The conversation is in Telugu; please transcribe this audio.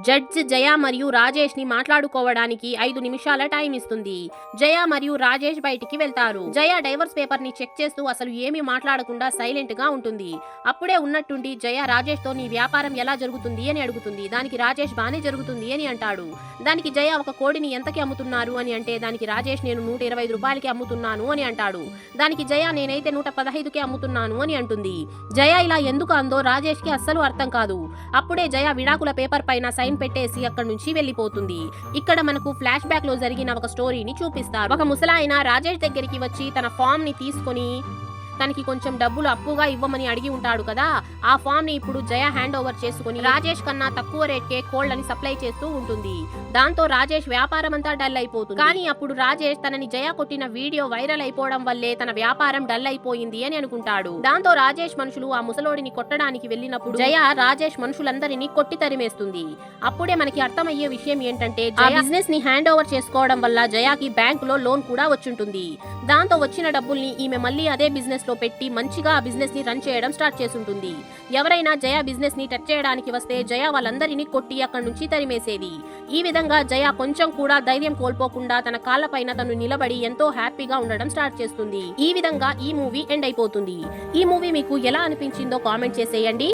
జడ్జ్ జయ మరియు రాజేష్ ని మాట్లాడుకోవడానికి 5 నిమిషాల టైం ఇస్తుంది. జయ మరియు రాజేష్ బయటికి వెళ్తారు. జయ డైవర్స్ పేపర్ ని చెక్ చేస్తూ అసలు ఏమీ మాట్లాడకుండా సైలెంట్ గా ఉంటుంది. అప్పుడే ఉన్నట్టుండి జయ రాజేష్ తో నీ వ్యాపారం ఎలా జరుగుతుంది అని అడుగుతుంది. దానికి రాజేష్ బానే జరుగుతుంది అని అంటాడు. దానికి జయ ఒక కోడిని ఎంతకి అమ్ముతున్నారు అని అంటే దానికి రాజేష్ నేను 125 రూపాయలకి అమ్ముతున్నాను అని అంటాడు. దానికి జయ నేనైతే 115కి అమ్ముతున్నాను అని అంటుంది. జయ ఇలా ఎందుకు అందో రాజేష్ కి అస్సలు అర్థం కాదు. అప్పుడే జయ విడాకుల పేపర్ పైన సైన్ పెట్టేసి అక్కడి నుంచి వెళ్లిపోతుంది. ఇక్కడ మనకు ఫ్లాష్ బ్యాక్ లో జరిగిన ఒక స్టోరీని చూపిస్తారు. ఒక ముసలాయన రాజేష్ దగ్గరికి వచ్చి తన ఫామ్ ని తీసుకొని తనకి కొంచెం డబ్బులు అప్పుగా ఇవ్వమని అడిగి ఉంటాడు కదా. ఆ ఫామ్ ని ఇప్పుడు జయ హ్యాండ్ ఓవర్ చేసుకుని రాజేష్ కన్నా తక్కువ రేట్కే కోళ్లని సప్లై చేస్తూ ఉంటుంది. దాంతో రాజేష్ వ్యాపారం అంతా డల్ అయిపోతుంది. కానీ అప్పుడు రాజేష్ తనని జయ కొట్టిన వీడియో వైరల్ అయిపోవడం వల్లే తన వ్యాపారం డల్ అయిపోయింది అని అనుకుంటాడు. దాంతో రాజేష్ మనుషులు ఆ ముసలోడిని కొట్టడానికి వెళ్ళినప్పుడు జయ రాజేష్ మనుషులందరినీ కొట్టి తరిమేస్తుంది. అప్పుడే మనకి అర్థమయ్యే విషయం ఏంటంటే ఆ బిజినెస్ ని హ్యాండ్ ఓవర్ చేసుకోవడం వల్ల జయాకి బ్యాంక్ లో లోన్ కూడా వచ్చుంటుంది. దాంతో వచ్చిన డబ్బుల్ని ఈమె మళ్ళీ అదే బిజినెస్ లో పెట్టి మంచిగా ఆ బిజినెస్ ని రన్ చేయడం స్టార్ట్ చేసుంటుంది. ఎవరైనా జయ బిజినెస్ ని టచ్ చేయడానికి వస్తే జయ వాళ్ళందరినీ కొట్టి అక్కడి నుంచి తరిమేసేది. ఈ విధంగా జయ కొంచెం కూడా ధైర్యం కోల్పోకుండా తన కాళ్ళపైన తను నిలబడి ఎంతో హ్యాపీగా ఉండడం స్టార్ట్ చేస్తుంది. ఈ విధంగా ఈ మూవీ ఎండ్ అయిపోతుంది. ఈ మూవీ మీకు ఎలా అనిపించిందో కామెంట్ చేసేయండి.